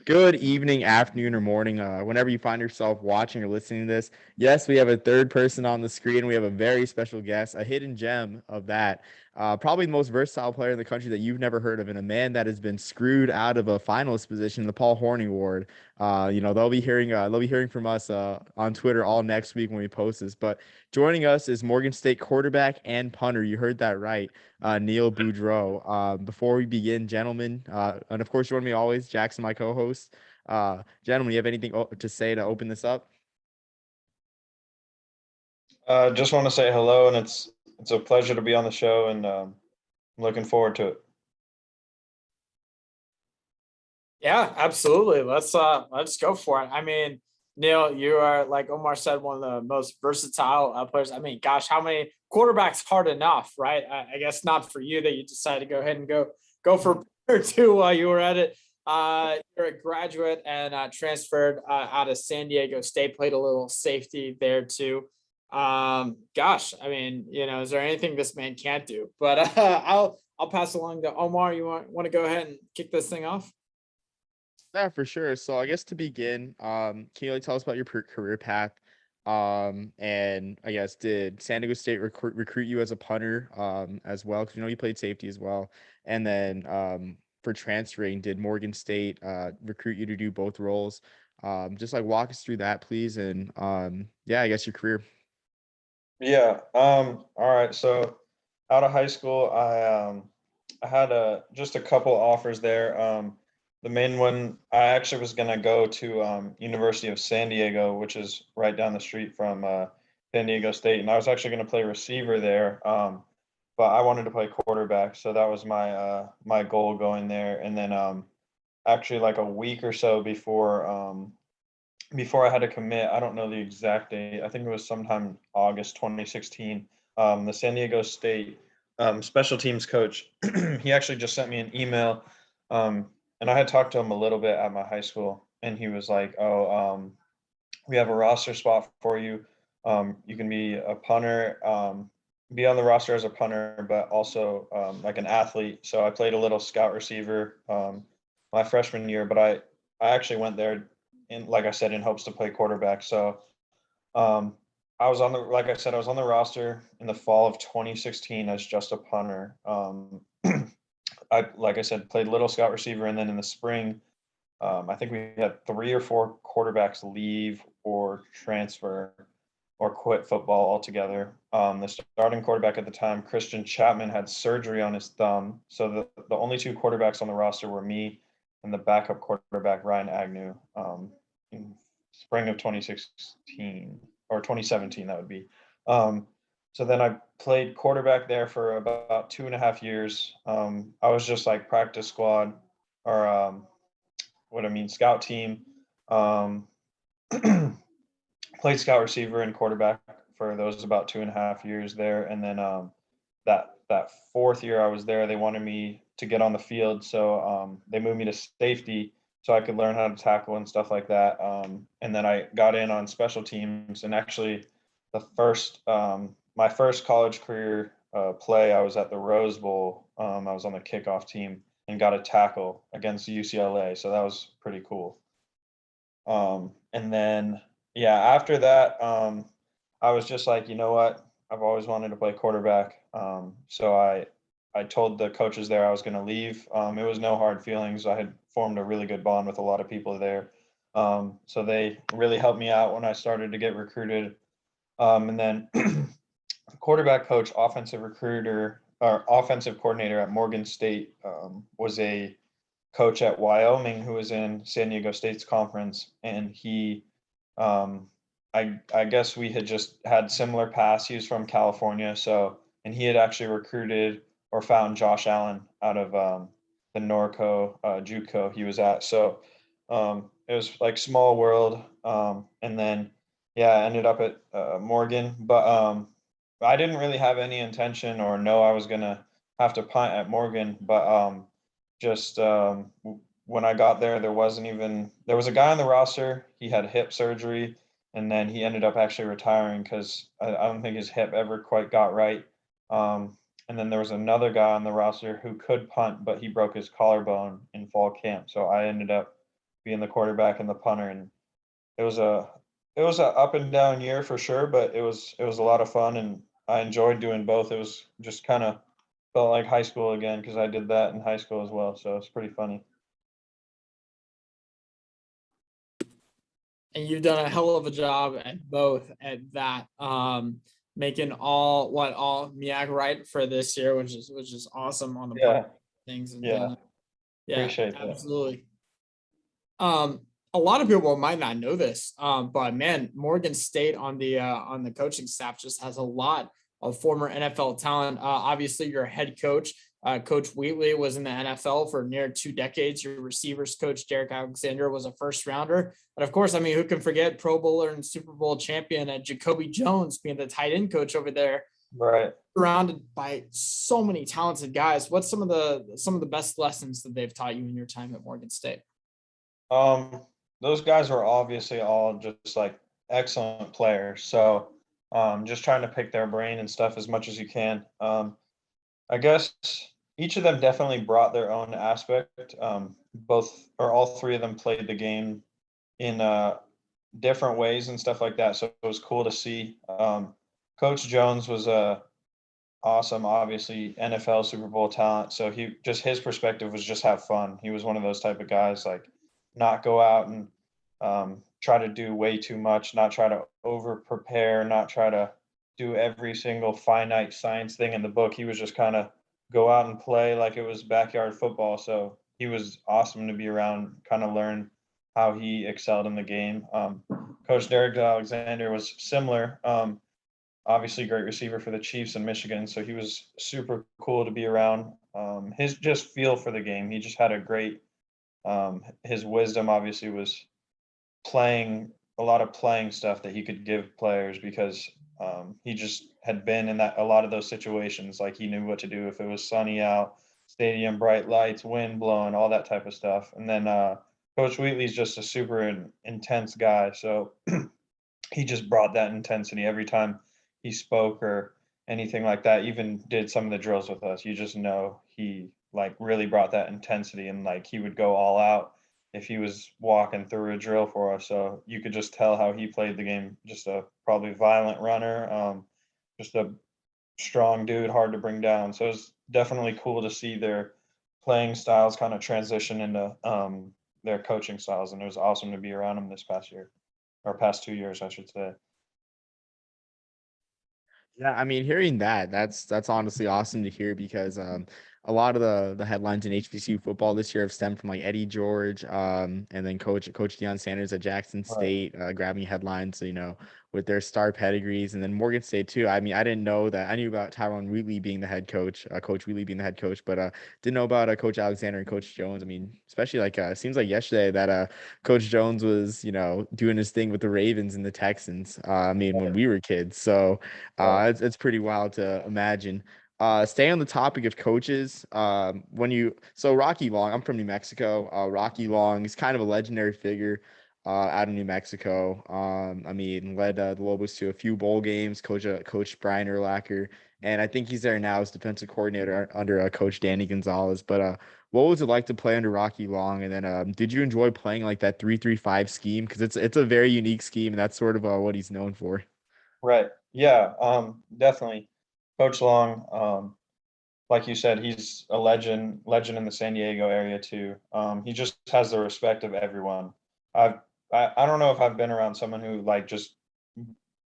Good evening, afternoon, or morning, whenever you find yourself watching or listening to this. Yes, we have a third person on the screen. We have a very special guest, a hidden gem of that. Probably the most versatile player in the country that you've never heard of, and a man that has been screwed out of a finalist position in the Paul Hornung Award. They'll be hearing from us on Twitter all next week when we post this. But joining us is Morgan State quarterback and punter. You heard that right, Neil Boudreau. Before we begin, gentlemen, and of course, join me always, Jackson, my co-host. Gentlemen, you have anything to say to open this up? Just want to say hello, and it's a pleasure to be on the show, and I'm looking forward to it. Yeah, absolutely. Let's go for it. I mean, Neil, you are, like Omar said, one of the most versatile players. I mean, gosh, how many quarterbacks? Hard enough, right? I guess not for you that you decided to go ahead and go for player two while you were at it. You're a graduate and transferred out of San Diego State. Played a little safety there too. Gosh, I mean, is there anything this man can't do? But I'll pass along to Omar. You want to go ahead and kick this thing off? Yeah, for sure. So I guess to begin, can you tell us about your career path? And I guess did San Diego State recruit you as a punter as well? Because you played safety as well. And then for transferring, did Morgan State recruit you to do both roles? Just like walk us through that, please. And yeah, I guess your career. Yeah. All right. So out of high school, I had just a couple offers there. The main one, I actually was gonna go to University of San Diego, which is right down the street from San Diego State, and I was actually gonna play receiver there. But I wanted to play quarterback, so that was my goal going there. And then actually like a week or so before I had to commit, I don't know the exact date. I think it was sometime August 2016. The San Diego State special teams coach, he actually just sent me an email, and I had talked to him a little bit at my high school, and he was like, "Oh, we have a roster spot for you. You can be a punter, be on the roster as a punter, but also like an athlete." So I played a little scout receiver my freshman year, but I actually went there in, like I said, in hopes to play quarterback. So um, I was on the like I said, I was on the roster in the fall of 2016 as just a punter. I like I said, played little scout receiver, and then in the spring, I think we had 3 or 4 quarterbacks leave or transfer or quit football altogether. The starting quarterback at the time, Christian Chapman, had surgery on his thumb, so the only 2 quarterbacks on the roster were me and the backup quarterback, Ryan Agnew, in spring of 2016 or 2017, that would be. Um, so then I played quarterback there for about 2.5 years. I was just like practice squad or scout team. Um, played scout receiver and quarterback for those about 2.5 years there, and then that fourth year I was there, they wanted me to get on the field, so they moved me to safety so I could learn how to tackle and stuff like that. And then I got in on special teams, and actually, my first college career play, I was at the Rose Bowl. I was on the kickoff team and got a tackle against UCLA, so that was pretty cool. And then, yeah, after that, I was just like, you know what? I've always wanted to play quarterback. So I told the coaches there I was going to leave. It was no hard feelings. I had formed a really good bond with a lot of people there. So they really helped me out when I started to get recruited. And then quarterback coach, offensive recruiter, or offensive coordinator at Morgan State, was a coach at Wyoming who was in San Diego State's conference, and um, I guess we had just had similar paths. He was from California, so and he had actually recruited or found Josh Allen out of the Norco JUCO he was at. So it was like small world, and then yeah, I ended up at Morgan, but I didn't really have any intention or know I was gonna have to punt at Morgan, but just when I got there, there was a guy on the roster. He had hip surgery, and then he ended up actually retiring because I don't think his hip ever quite got right. And then there was another guy on the roster who could punt, but he broke his collarbone in fall camp. So I ended up being the quarterback and the punter. And it was a up and down year for sure, but it was a lot of fun, and I enjoyed doing both. It was just kind of felt like high school again because I did that in high school as well. So it's pretty funny. And you've done a hell of a job at both at that. Making all Mcbride for this year, which is awesome on the Yeah, things and yeah, yeah, appreciate that. absolutely. A lot of people might not know this, but man, Morgan State on the coaching staff just has a lot of former NFL talent. Obviously, your head coach, Coach Wheatley, was in the NFL for near 2 decades. Your receivers coach, Derek Alexander, was a first rounder. And of course, I mean, who can forget Pro Bowler and Super Bowl champion Jacoby Jones being the tight end coach over there, Right. surrounded by so many talented guys. What's some of the best lessons that they've taught you in your time at Morgan State? Those guys were obviously all just like excellent players. So just trying to pick their brain and stuff as much as you can. I guess each of them definitely brought their own aspect. Both or all three of them played the game in different ways and stuff like that. So it was cool to see. Coach Jones was awesome, obviously NFL Super Bowl talent. So his perspective was just have fun. He was one of those type of guys, like not go out and try to do way too much, not try to over prepare, not try to do every single finite science thing in the book. He was just kind of go out and play like it was backyard football. So he was awesome to be around, kind of learn how he excelled in the game. Coach Derek Alexander was similar. Obviously, great receiver for the Chiefs in Michigan. So he was super cool to be around. His just feel for the game. He just had a great, his wisdom obviously was playing a lot of playing stuff that he could give players because he just had been in that a lot of those situations. Like he knew what to do if it was sunny out, stadium, bright lights, wind blowing, all that type of stuff. And then Coach Wheatley's just a super intense guy. So he just brought that intensity every time he spoke or anything like that. Even did some of the drills with us. You just know he like really brought that intensity, and like he would go all out if he was walking through a drill for us. So you could just tell how he played the game. Just a probably violent runner, just a strong dude, hard to bring down. So it's definitely cool to see their playing styles kind of transition into their coaching styles, and it was awesome to be around them this past year or past 2 years, I should say. Yeah, I mean, hearing that, that's honestly awesome to hear because a lot of the headlines in HBCU football this year have stemmed from like Eddie George, and then Coach Deion Sanders at Jackson Right. State, grabbing headlines, with their star pedigrees, and then Morgan State too. I mean, I didn't know that. I knew about Tyrone Wheatley being the head coach, Coach Wheatley being the head coach, but didn't know about Coach Alexander and Coach Jones. I mean, especially like it seems like yesterday that Coach Jones was doing his thing with the Ravens and the Texans. I mean, when Right. we were kids, so Right. it's pretty wild to imagine. Stay on the topic of coaches. So Rocky Long, I'm from New Mexico. Rocky Long is kind of a legendary figure out of New Mexico. I mean, led the Lobos to a few bowl games. Coach Brian Urlacher, and I think he's there now as defensive coordinator under Coach Danny Gonzalez. But what was it like to play under Rocky Long? And then did you enjoy playing like that 3-3-5 scheme? Because it's a very unique scheme, and that's sort of what he's known for. Right. Yeah, definitely. Coach Long, like you said, he's a legend in the San Diego area too. He just has the respect of everyone. I don't know if I've been around someone who like just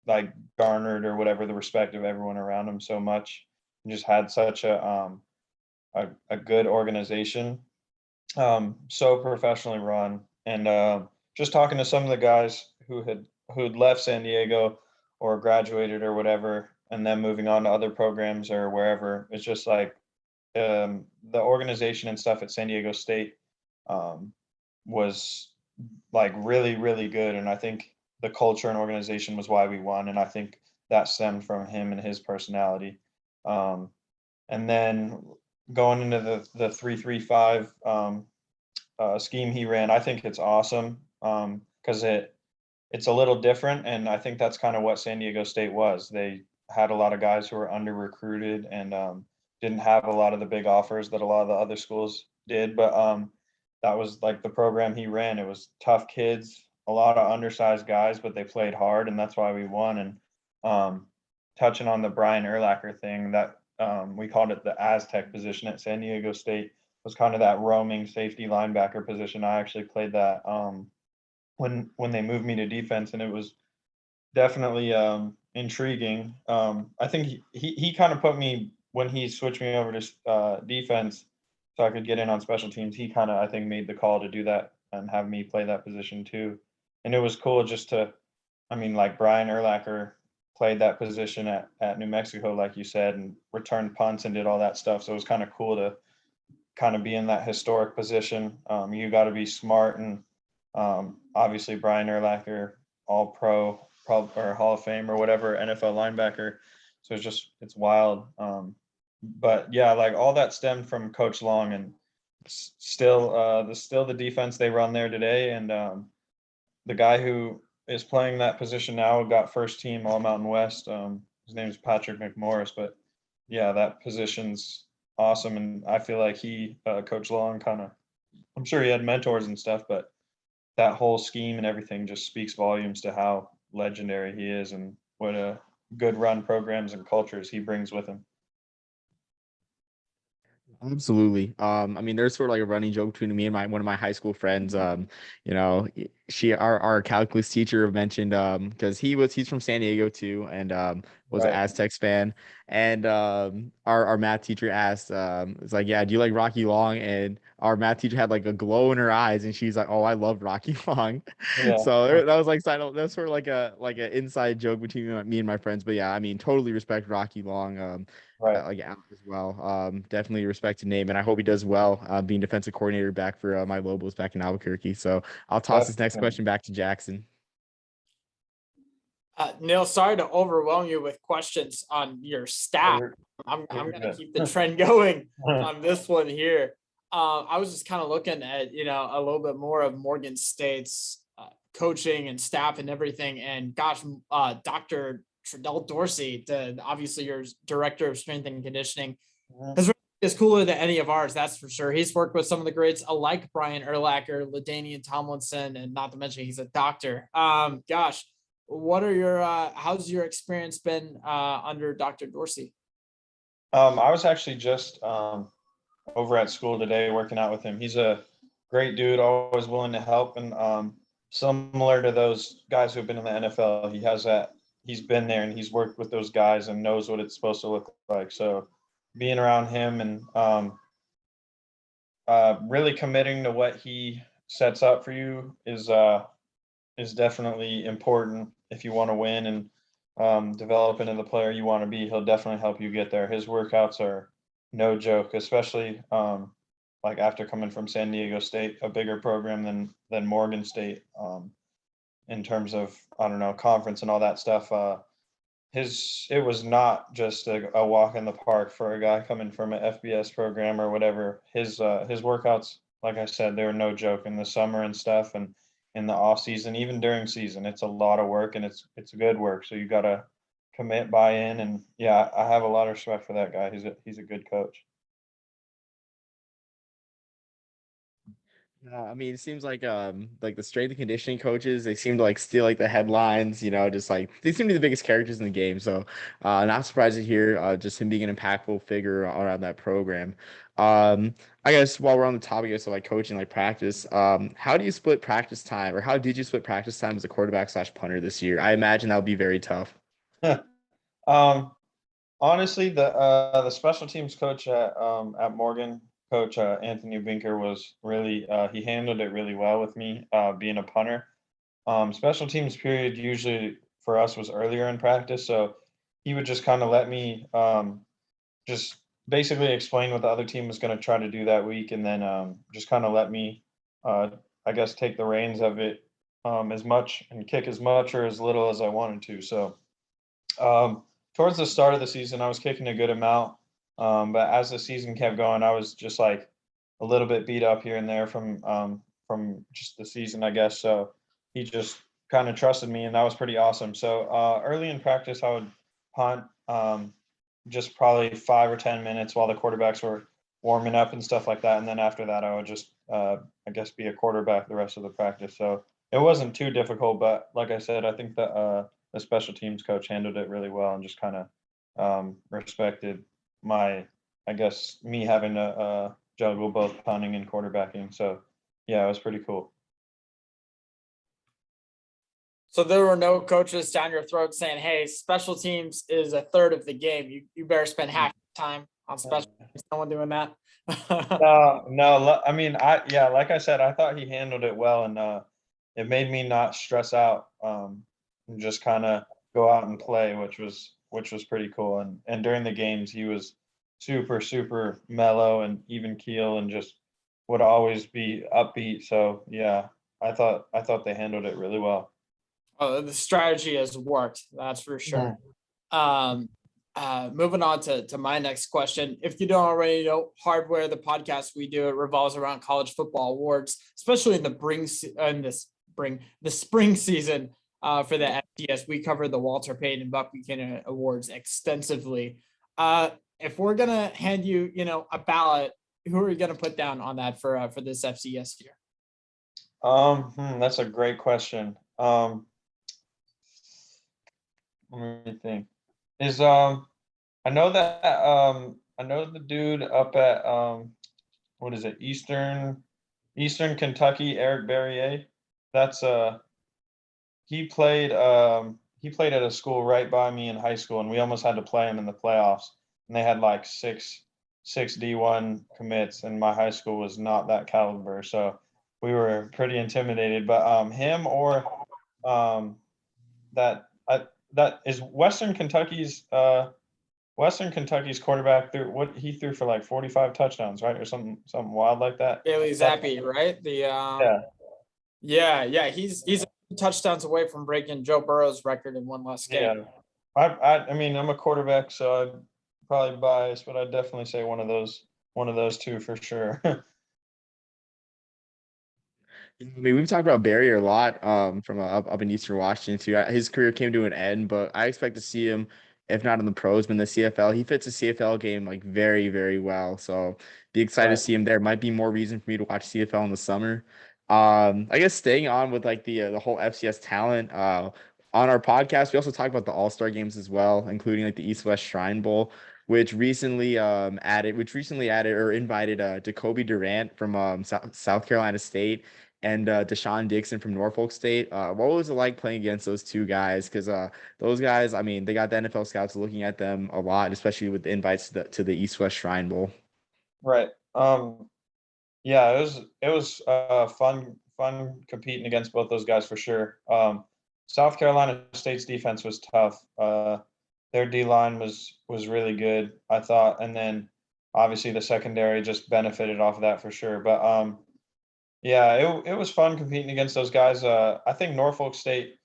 like garnered or whatever the respect of everyone around him so much. He just had such a good organization, so professionally run, and just talking to some of the guys who'd left San Diego or graduated or whatever, and then moving on to other programs or wherever. It's just like the organization and stuff at San Diego State um, was like really, really good. And I think the culture and organization was why we won. And I think that stemmed from him and his personality. Um, and then going into the 3-3-5 scheme he ran, I think it's awesome because it's a little different, and I think that's kind of what San Diego State was. They had a lot of guys who were under recruited and didn't have a lot of the big offers that a lot of the other schools did, but that was like the program he ran. It was tough kids, a lot of undersized guys, but they played hard, and that's why we won. And touching on the Brian Urlacher thing, that we called it the Aztec position at San Diego State, was kind of that roaming safety linebacker position. I actually played that when they moved me to defense, and it was definitely intriguing. I think he kind of put me, when he switched me over to defense so I could get in on special teams. He kind of, I think, made the call to do that and have me play that position too. And it was cool just to, I mean, like Brian Urlacher played that position at New Mexico, like you said, and returned punts and did all that stuff. So it was kind of cool to kind of be in that historic position. You got to be smart, and obviously Brian Urlacher, all pro, or Hall of Fame or whatever, NFL linebacker. So it's wild. But yeah, like all that stemmed from Coach Long, and still the defense they run there today. And the guy who is playing that position now got first team All Mountain West. His name is Patrick McMorris. But yeah, that position's awesome, and I feel like Coach Long, I'm sure he had mentors and stuff, but that whole scheme and everything just speaks volumes to how legendary he is and what a good run programs and cultures he brings with him. Absolutely. I mean, there's sort of like a running joke between me and one of my high school friends. You know, our calculus teacher mentioned, because he's from San Diego too, and was an Right. Aztecs fan. And our math teacher asked, it's like, yeah, do you like Rocky Long? And our math teacher had like a glow in her eyes, and she's like, oh, I love Rocky Long. Yeah. So that was like that's sort of like an inside joke between me and my friends. But yeah, I mean, totally respect Rocky Long. Right. Like Alec as well. Definitely respect to name, and I hope he does well. Being defensive coordinator back for my Lobos back in Albuquerque. So I'll toss this next question back to Jackson. Neil, sorry to overwhelm you with questions on your staff. I'm gonna keep the trend going on this one here. I was just kind of looking at a little bit more of Morgan State's coaching and staff and everything, and gosh, Dr. Trudell Dorsey, obviously your director of strength and conditioning, is cooler than any of ours, that's for sure. He's worked with some of the greats alike Brian Urlacher, LaDainian Tomlinson, and not to mention he's a doctor. Gosh, what are your how's your experience been under Dr. Dorsey? I was actually just over at school today working out with him. He's a great dude, always willing to help, and similar to those guys who have been in the NFL, he's been there and he's worked with those guys and knows what it's supposed to look like. So being around him and really committing to what he sets up for you is definitely important if you want to win and develop into the player you want to be. He'll definitely help you get there. His workouts are no joke, especially like after coming from San Diego State, a bigger program than Morgan State, in terms of, I don't know, conference and all that stuff. It was not just a walk in the park for a guy coming from an FBS program or whatever. His workouts, like I said, they were no joke in the summer and stuff, and in the off season, even during season. It's a lot of work, and it's good work. So you got to commit, buy in, and yeah, I have a lot of respect for that guy. He's a good coach. I mean, it seems like the strength and conditioning coaches, they seem to like steal like the headlines, just like they seem to be the biggest characters in the game. So not surprised to hear just him being an impactful figure around that program. I guess while we're on the topic of like coaching, like practice, how do you split practice time, or how did you split practice time as a quarterback / punter this year? I imagine that would be very tough. Honestly, the special teams coach at Morgan, Coach Anthony Binker, was really he handled it really well with me being a punter. Special teams period usually for us was earlier in practice, so he would just kind of let me just basically explain what the other team was going to try to do that week, and then just kind of let me, I guess, take the reins of it as much and kick as much or as little as I wanted to. So towards the start of the season, I was kicking a good amount, but as the season kept going, I was just like a little bit beat up here and there from just the season, I guess. So he just kind of trusted me, and that was pretty awesome. So early in practice, I would punt just probably 5 or 10 minutes while the quarterbacks were warming up and stuff like that. And then after that, I would just I guess, be a quarterback the rest of the practice. So it wasn't too difficult, but like I said, I think that the special teams coach handled it really well and just kind of respected I guess, me having to juggle both punting and quarterbacking. So yeah, it was pretty cool. So there were no coaches down your throat saying, "Hey, special teams is a third of the game. You better spend half the time on special teams." No one doing that. No. I mean, like I said, I thought he handled it well, and it made me not stress out, and just kind of go out and play, which was pretty cool. And during the games, he was super mellow and even keel, and just would always be upbeat. So yeah, I thought they handled it really well. Oh, the strategy has worked. That's for sure. Um, Moving on to my next question. If you don't already know, Hardware, the podcast we do, it revolves around college football awards, especially in the spring season. For the FCS, we cover the Walter Payton and Buck Buchanan Awards extensively. If we're gonna hand you, a ballot, who are you gonna put down on that for this FCS year? That's a great question. Let me think. Is I know that I know the dude up at what is it, Eastern Kentucky, Eric Barrier. That's he played at a school right by me in high school, and we almost had to play him in the playoffs. And they had like six D1 commits, and my high school was not that caliber, so we were pretty intimidated. But him or that that is Western Kentucky's quarterback threw for like 45 touchdowns, right? Or something wild like that. Bailey Zappi, right? Yeah. He's touchdowns away from breaking Joe Burrow's record in one less game. Yeah. I mean, I'm a quarterback, so I'm probably biased, but I'd definitely say one of those two for sure. I mean, we've talked about Barrier a lot from up in Eastern Washington too. His career came to an end, but I expect to see him, if not in the pros, but in the CFL. He fits a CFL game like very, very well. So be excited to see him there. Might be more reason for me to watch CFL in the summer. I guess staying on with like the whole FCS talent. On our podcast, we also talk about the All-Star games as well, including like the East-West Shrine Bowl, which recently added or invited Jacoby Durant from South Carolina State and Deshaun Dixon from Norfolk State. What was it like playing against those two guys? Because those guys, I mean, they got the NFL scouts looking at them a lot, especially with the invites to the East-West Shrine Bowl. Right. Yeah, it was fun competing against both those guys for sure. South Carolina State's defense was tough. Their D line was really good, I thought, and then obviously the secondary just benefited off of that for sure. But yeah, it was fun competing against those guys. I think Norfolk State.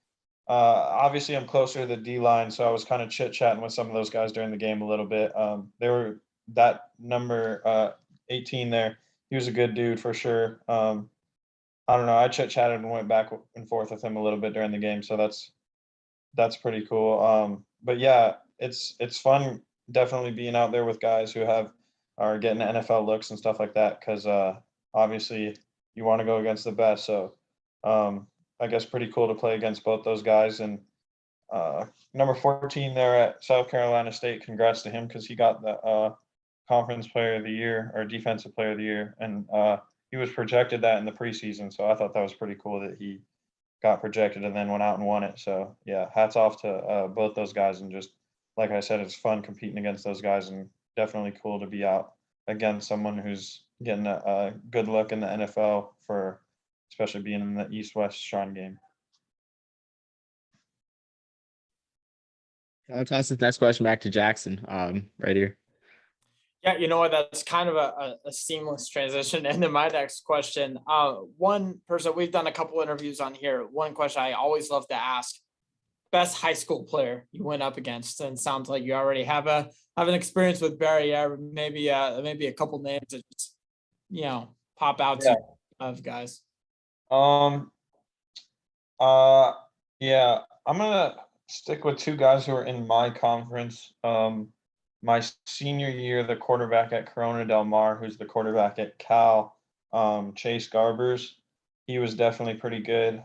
Obviously, I'm closer to the D line, so I was kind of chit chatting with some of those guys during the game a little bit. They were that number 18 there. He was a good dude for sure. I don't know. I chit chatted and went back and forth with him a little bit during the game, so that's pretty cool. But yeah, it's fun definitely being out there with guys who are getting NFL looks and stuff like that, because obviously you want to go against the best. So I guess pretty cool to play against both those guys. And number 14 there at South Carolina State, congrats to him, because he got the Conference Player of the Year or Defensive Player of the Year, and he was projected that in the preseason. So I thought that was pretty cool that he got projected and then went out and won it. So yeah, hats off to both those guys. And just like I said, it's fun competing against those guys, and definitely cool to be out against someone who's getting a good look in the NFL, for especially being in the East-West Shrine game. I'll toss this next question back to Jackson, right here. Yeah, you know what? That's kind of a seamless transition into my next question. One person, we've done a couple interviews on here. One question I always love to ask: best high school player you went up against? And it sounds like you already have an experience with Barry. Maybe a couple names that just, pop out to you of guys. Yeah, I'm gonna stick with two guys who are in my conference. My senior year, the quarterback at Corona Del Mar, who's the quarterback at Cal, Chase Garbers. He was definitely pretty good.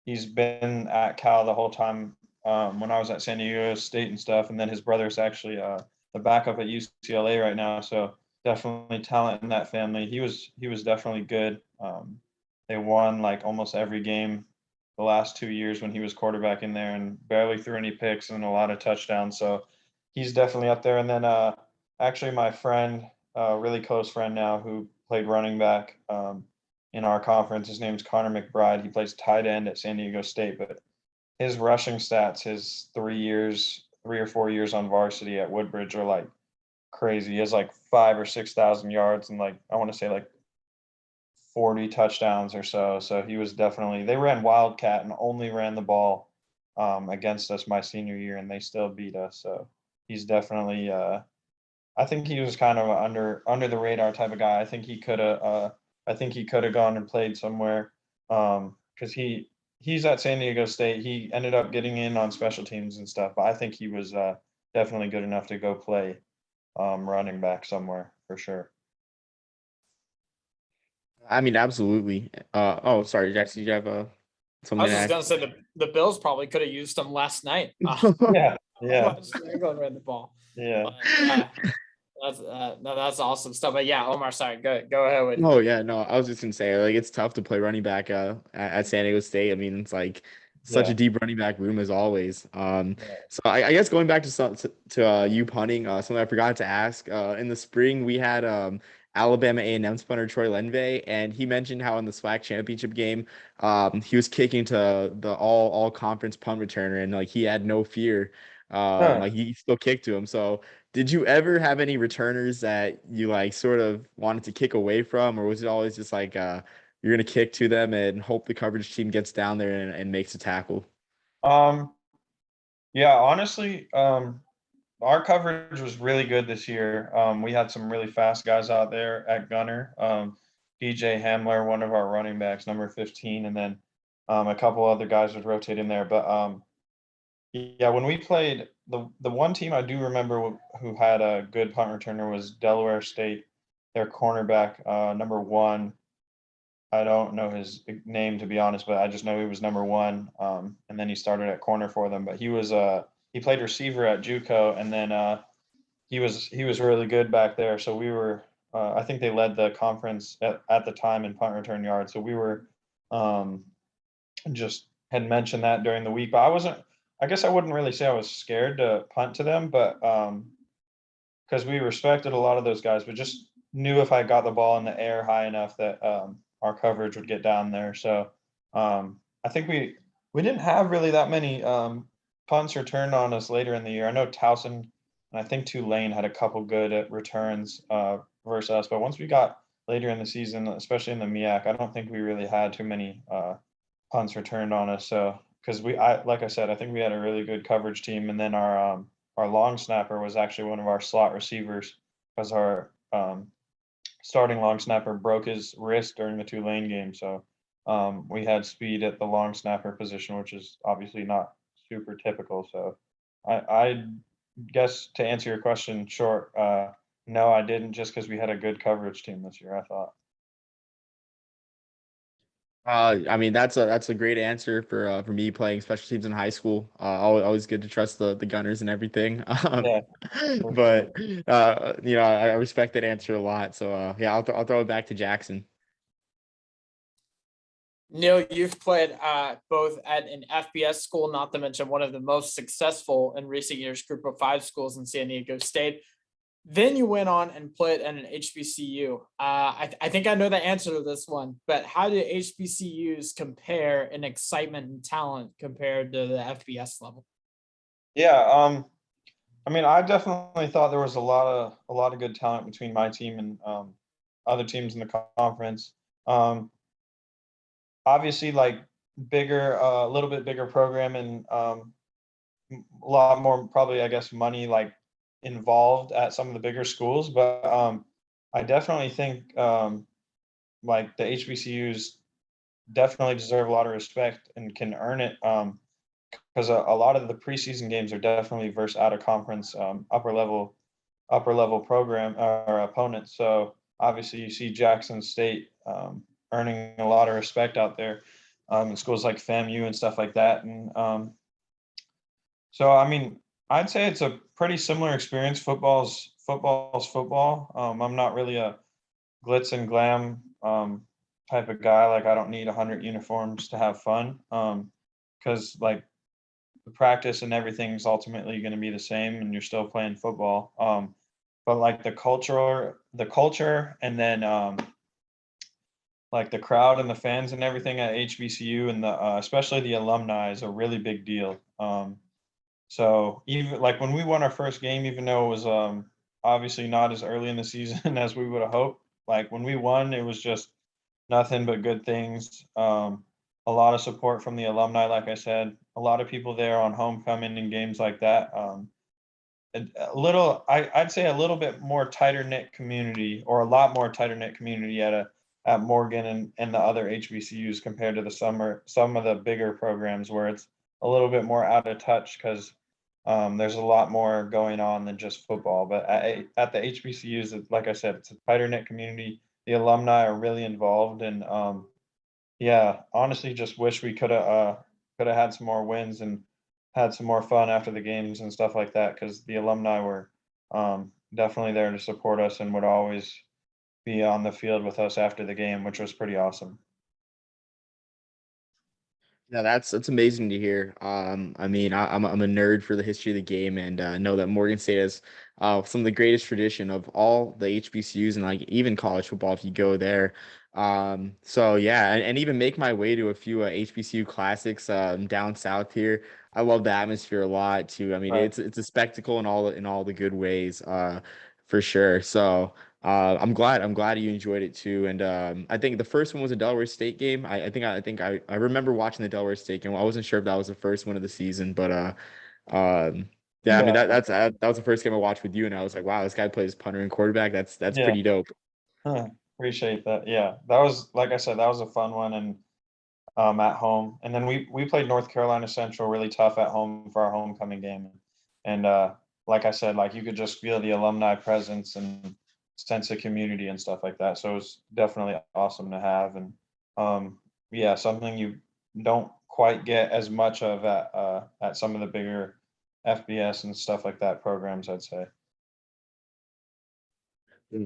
He's been at Cal the whole time when I was at San Diego State and stuff. And then his brother's actually the backup at UCLA right now. So definitely talent in that family. He was definitely good. They won like almost every game the last 2 years when he was quarterback in there, and barely threw any picks and a lot of touchdowns. So he's definitely up there. And then actually my friend, really close friend now, who played running back in our conference, his name's Connor Mcbride. He plays tight end at San Diego State, but his rushing stats, his 3 or 4 years on varsity at Woodbridge are like crazy. He has like 5 or 6 thousand yards and like I want to say like 40 touchdowns or so. So he was definitely, they ran Wildcat and only ran the ball against us my senior year, and they still beat us. So he's definitely I think he was kind of under the radar type of guy. I think he could have gone and played somewhere because he's at San Diego State. He ended up getting in on special teams and stuff, but I think he was definitely good enough to go play running back somewhere for sure. I mean, absolutely. Oh, sorry, Jackson, did you have I something was to just add? gonna say the Bills probably could have used him last night. Yeah, yeah, Much New England ran the ball. yeah. But yeah, that's awesome stuff. But yeah, Omar, sorry, go ahead with. Oh yeah, no, I was just gonna say like it's tough to play running back at San Diego State. I mean, it's like such a Yeah. deep running back room as always. So I guess going back to you punting, something I forgot to ask. In the spring we had Alabama A&M's punter Troy Lenvey, and he mentioned how in the SWAC championship game, he was kicking to the all conference punt returner, and like he had no fear. Huh. Like he still kicked to him. So did you ever have any returners that you like sort of wanted to kick away from, or was it always just like you're gonna kick to them and hope the coverage team gets down there and makes a tackle? Um, yeah, honestly, our coverage was really good this year. We had some really fast guys out there at gunner. DJ Hamler, one of our running backs, number 15, and then a couple other guys would rotate in there. But yeah, when we played the one team I do remember who had a good punt returner was Delaware State. Their cornerback, number one. I don't know his name to be honest, but I just know he was number one. And then he started at corner for them. But he played receiver at JUCO, and then he was really good back there. So we were I think they led the conference at the time in punt return yards. So we were um, just had mentioned that during the week, but I wasn't. I guess I wouldn't really say I was scared to punt to them, but because we respected a lot of those guys, but just knew if I got the ball in the air high enough that our coverage would get down there. So I think we didn't have really that many punts returned on us later in the year. I know Towson and I think Tulane had a couple good returns versus us, but once we got later in the season, especially in the MEAC, I don't think we really had too many punts returned on us. So because like I said, I think we had a really good coverage team, and then our long snapper was actually one of our slot receivers because our starting long snapper broke his wrist during the Tulane game. So we had speed at the long snapper position, which is obviously not super typical. So I guess to answer your question short, no, I didn't, just because we had a good coverage team this year, I thought. I mean that's a great answer for me playing special teams in high school. Always good to trust the gunners and everything. Yeah, for sure. But you know I respect that answer a lot. So yeah, I'll throw it back to Jackson. Neil, you've played both at an FBS school, not to mention one of the most successful in recent years group of five schools in San Diego State. Then you went on and played at an HBCU. I think I know the answer to this one, but how do HBCUs compare in excitement and talent compared to the FBS level? Yeah, I mean, I definitely thought there was a lot of good talent between my team and other teams in the conference. Um, Obviously, like a little bit bigger program and a lot more probably I guess money like involved at some of the bigger schools, but I definitely think like the HBCUs definitely deserve a lot of respect and can earn it because a lot of the preseason games are definitely versus out of conference upper level program or opponents. So obviously you see Jackson State earning a lot of respect out there in schools like FAMU and stuff like that. And so, I mean, I'd say it's a pretty similar experience. Football's football. I'm not really a glitz and glam type of guy. Like, I don't need 100 uniforms to have fun, because like the practice and everything is ultimately going to be the same, and you're still playing football. But like the culture, and then like the crowd and the fans and everything at HBCU, and the especially the alumni is a really big deal. So even like when we won our first game, even though it was obviously not as early in the season as we would have hoped, like when we won, it was just nothing but good things. A lot of support from the alumni, like I said, a lot of people there on homecoming and games like that. I'd say a little bit more tighter knit community, or a lot more tighter knit community at Morgan and the other HBCUs compared to some of the bigger programs where it's a little bit more out of touch, because there's a lot more going on than just football. But at the HBCUs, like I said, it's a tighter knit community. The alumni are really involved, and yeah, honestly, just wish we could have had some more wins and had some more fun after the games and stuff like that, because the alumni were definitely there to support us and would always be on the field with us after the game, which was pretty awesome. Yeah, that's amazing to hear. I mean, I'm a nerd for the history of the game, and know that Morgan State has some of the greatest tradition of all the HBCUs, and like even college football if you go there. So yeah, and even make my way to a few HBCU classics down south here. I love the atmosphere a lot too. I mean, Right. it's a spectacle in all the good ways, for sure. So. I'm glad you enjoyed it too. And I think the first one was a Delaware State game. I remember watching the Delaware State game. I wasn't sure if that was the first one of the season, but yeah, I mean Yeah. that was the first game I watched with you, and I was like, wow, this guy plays punter and quarterback. That's Yeah. pretty dope. Huh, appreciate that. Yeah, that was, like I said, that was a fun one, and at home. And then we played North Carolina Central really tough at home for our homecoming game. And like I said, like you could just feel the alumni presence and sense of community and stuff like that. So it was definitely awesome to have. And yeah, something you don't quite get as much of at some of the bigger FBS and stuff like that programs, I'd say.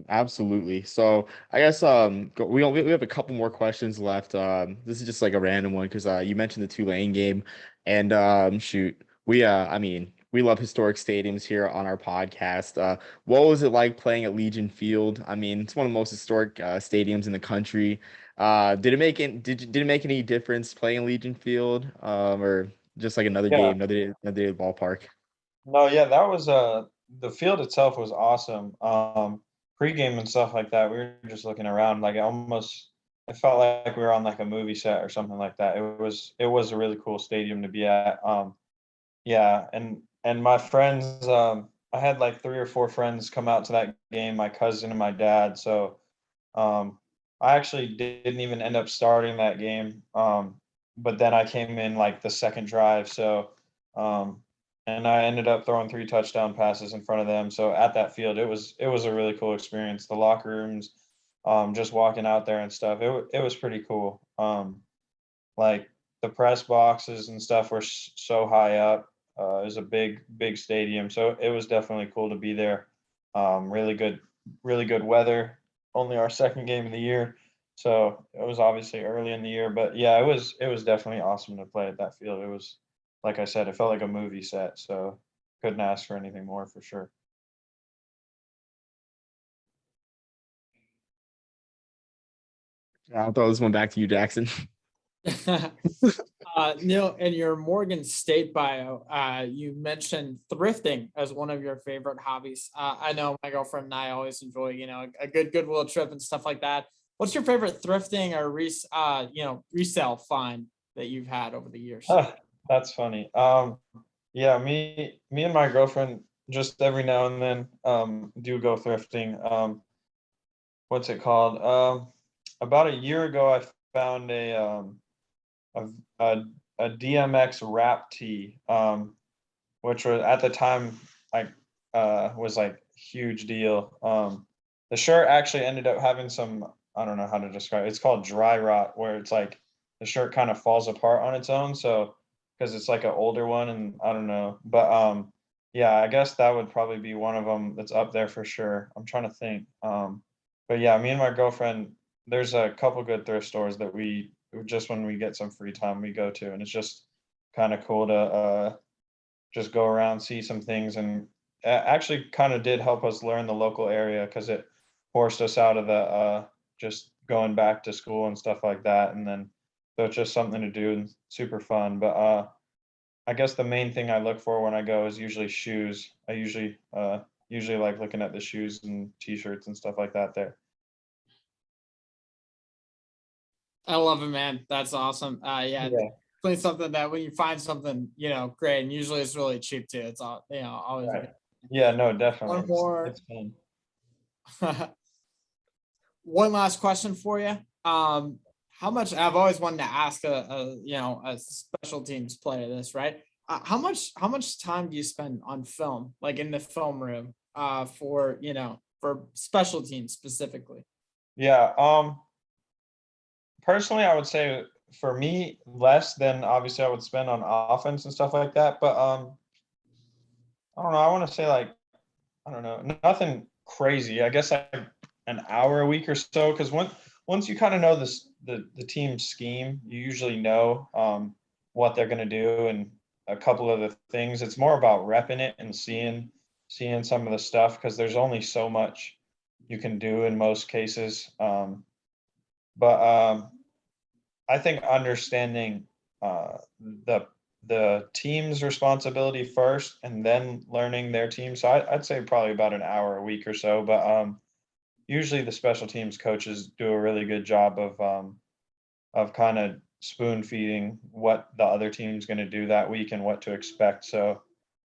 Absolutely. So I guess we have a couple more questions left. This is just like a random one because you mentioned the Tulane game, and shoot, I mean we love historic stadiums here on our podcast. What was it like playing at Legion Field? I mean, it's one of the most historic stadiums in the country. Did it make any difference playing Legion Field, or just like another Yeah. game, another day at the ballpark? No, yeah, that was the field itself was awesome. Pregame and stuff like that, we were just looking around, like it felt like we were on like a movie set or something like that. It was a really cool stadium to be at. Yeah, and my friends, I had like 3 or 4 friends come out to that game, my cousin and my dad. So I actually didn't even end up starting that game. But then I came in like the second drive. So um, and I ended up throwing 3 touchdown passes in front of them. So at that field, it was a really cool experience. The locker rooms, just walking out there and stuff. It was pretty cool. Like the press boxes and stuff were so high up. It was a big stadium, so it was definitely cool to be there. Really good weather. Only our second game of the year, so it was obviously early in the year. But yeah, it was definitely awesome to play at that field. It was, like I said, it felt like a movie set. So couldn't ask for anything more for sure. I'll throw this one back to you, Jackson. Neil, in your Morgan State bio, you mentioned thrifting as one of your favorite hobbies. I know my girlfriend and I always enjoy, a good goodwill trip and stuff like that. What's your favorite thrifting or resale find that you've had over the years? That's funny. Yeah, me and my girlfriend just every now and then do go thrifting. What's it called? About a year ago, I found a, a, a DMX rap tee, which was at the time like was like huge deal. the shirt actually ended up having some, I don't know how to describe it. It's called dry rot, where it's like the shirt kind of falls apart on its own. So because it's like an older one, and I don't know, but yeah, I guess that would probably be one of them that's up there for sure. I'm trying to think. But yeah, me and my girlfriend, there's a couple good thrift stores that we just when we get some free time we go to, and it's just kind of cool to just go around, see some things, and actually kind of did help us learn the local area because it forced us out of the just going back to school and stuff like that. And then so it's just something to do and super fun. But I guess the main thing I look for when I go is usually shoes. I usually like looking at the shoes and t-shirts and stuff like that there. I love it, man. That's awesome. Yeah, Yeah, definitely something that when you find something, great, and usually it's really cheap too. It's all, always right. Yeah, no, definitely. one more. It's fun. One last question for you. How much I've always wanted to ask a special teams player this, right? How much time do you spend on film, like in the film room, for special teams specifically? Yeah, personally, I would say for me, less than obviously I would spend on offense and stuff like that. But I don't know. I want to say like I don't know, nothing crazy. I guess like an hour a week or so. Because once you kind of know the team scheme, you usually know what they're going to do and a couple of the things. It's more about repping it and seeing some of the stuff because there's only so much you can do in most cases. But I think understanding the team's responsibility first, and then learning their team. So I'd say probably about an hour a week or so. But usually the special teams coaches do a really good job of kind of spoon feeding what the other team's going to do that week and what to expect. So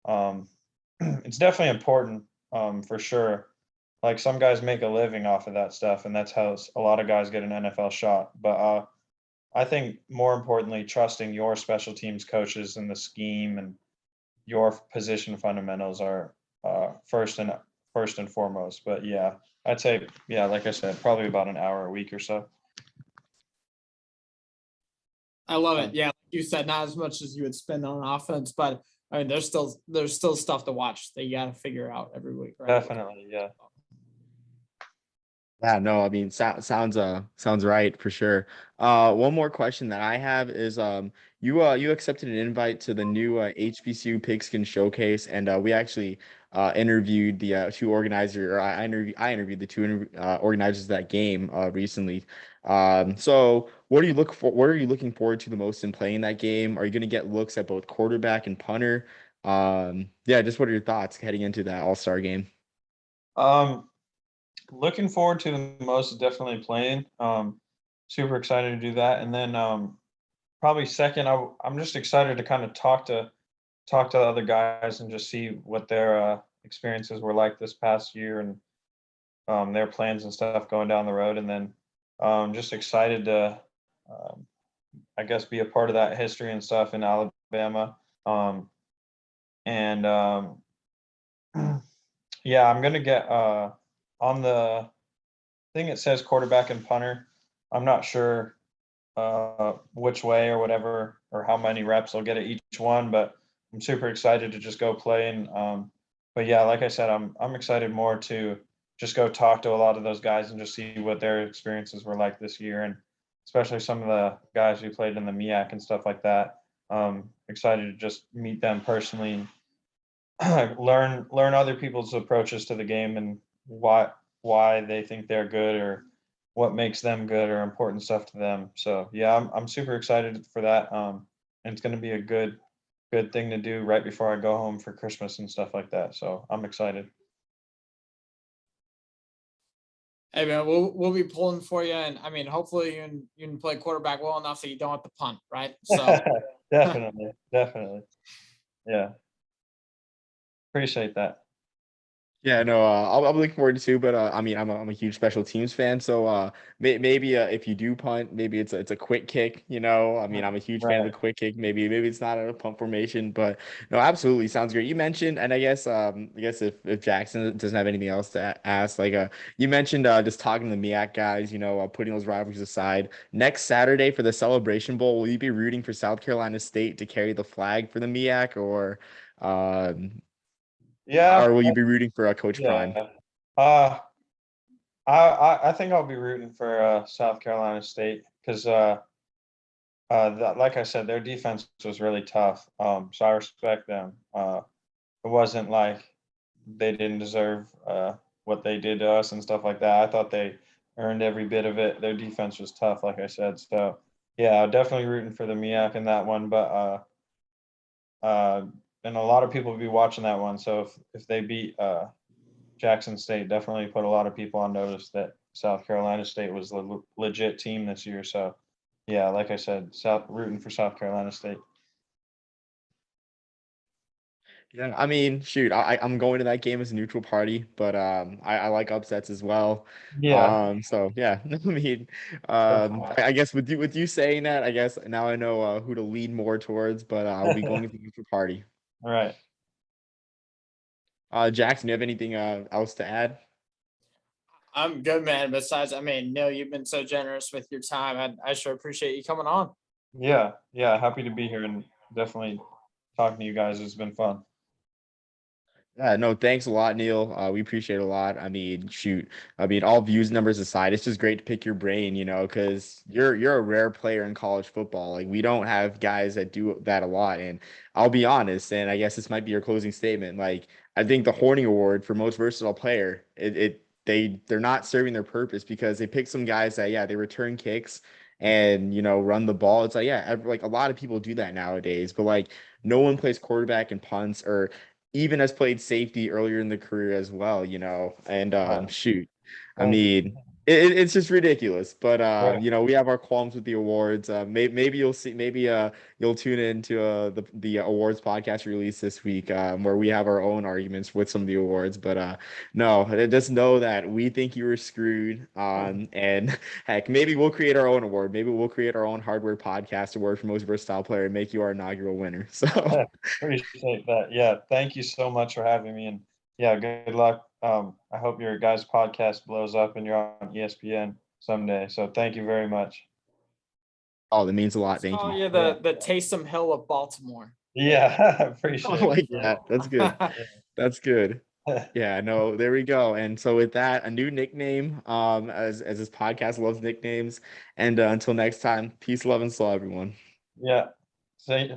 um, it's definitely important for sure. Like some guys make a living off of that stuff, and that's how a lot of guys get an NFL shot. But I think more importantly, trusting your special teams coaches and the scheme and your position fundamentals are first and foremost. But yeah, I'd say yeah, like I said, probably about an hour a week or so. I love it. Yeah, like you said, not as much as you would spend on offense, but I mean, there's still stuff to watch that you got to figure out every week, right? Definitely, yeah. Yeah, no, I mean, sounds right for sure. One more question that I have is, you accepted an invite to the new HBCU Pigskin Showcase, and we actually interviewed the two organizers, or I interviewed the two organizers of that game recently. So what are you looking forward to the most in playing that game? Are you going to get looks at both quarterback and punter? Yeah, just what are your thoughts heading into that All-Star game? Um, Looking forward to the most is definitely playing. Super excited to do that, and then probably second, I'm just excited to kind of talk to the other guys and just see what their experiences were like this past year and their plans and stuff going down the road. And then just excited to, um, I guess, be a part of that history and stuff in Alabama. And yeah, I'm gonna get on the thing it says quarterback and punter. I'm not sure which way or whatever or how many reps I'll get at each one, but I'm super excited to just go play. And but yeah, like I said, I'm excited more to just go talk to a lot of those guys and just see what their experiences were like this year, and especially some of the guys who played in the MEAC and stuff like that. Excited to just meet them personally, learn other people's approaches to the game and why they think they're good or what makes them good or important stuff to them. So yeah, I'm super excited for that. And it's going to be a good thing to do right before I go home for Christmas and stuff like that. So I'm excited. Hey man, we'll be pulling for you, and I mean, hopefully you can play quarterback well enough that you don't have to punt, right? So Definitely. Yeah. Appreciate that. Yeah, no, I'm looking forward to it too, but I mean, I'm a huge special teams fan, so maybe if you do punt, maybe it's a quick kick, you know. I mean, I'm a huge fan of the Right. quick kick. Maybe it's not a punt formation, but no, absolutely sounds great. You mentioned, and I guess if Jackson doesn't have anything else to ask, like you mentioned just talking to the MEAC guys, you know, putting those rivalries aside. Next Saturday for the Celebration Bowl, will you be rooting for South Carolina State to carry the flag for the MEAC, um, Yeah. or will you be rooting for Coach Prime? Yeah. Uh, I think I'll be rooting for South Carolina State because like I said, their defense was really tough. So I respect them. It wasn't like they didn't deserve what they did to us and stuff like that. I thought they earned every bit of it. Their defense was tough, like I said. So yeah, I'm definitely rooting for the MEAC in that one. But uh, and a lot of people will be watching that one. So if they beat Jackson State, definitely put a lot of people on notice that South Carolina State was a legit team this year. So yeah, like I said, rooting for South Carolina State. Yeah, I mean, shoot, I'm going to that game as a neutral party, but I like upsets as well. Yeah. So yeah, I mean, I guess with you saying that, I guess now I know who to lean more towards, but I'll be going with the neutral party. All right. Jackson, do you have anything else to add? I'm good, man. Besides, I mean, Neil, you've been so generous with your time. I sure appreciate you coming on. Yeah. Yeah. Happy to be here and definitely talking to you guys. It's been fun. Yeah, no, thanks a lot, Neil. We appreciate it a lot. I mean, shoot, I mean, all views numbers aside, it's just great to pick your brain, you know, because you're a rare player in college football. Like we don't have guys that do that a lot. And I'll be honest, and I guess this might be your closing statement. Like I think the Horning Award for most versatile player, they're not serving their purpose because they pick some guys that they return kicks and run the ball. It's like like a lot of people do that nowadays, but like no one plays quarterback and punts or even has played safety earlier in the career as well, and Right. shoot, I Thank you. mean, it's just ridiculous. But Right. we have our qualms with the awards. Maybe you'll see, maybe you'll tune into the awards podcast release this week, where we have our own arguments with some of the awards. But no, just know that we think you were screwed. And heck, maybe we'll create our own award. Maybe we'll create our own hardware podcast award for most versatile player and make you our inaugural winner. So. Appreciate that. Yeah. Thank you so much for having me. And yeah, good luck. I hope your guys' podcast blows up and you're on ESPN someday. So thank you very much. Oh, that means a lot. Let's Thank call you. you Yeah. the Taysom Hill of Baltimore. Yeah. I Appreciate like it. that. That's good. That's good. Yeah. Yeah, no, there we go. And so with that, a new nickname, as this podcast loves nicknames. And until next time, peace, love, and soul, everyone. Yeah. See,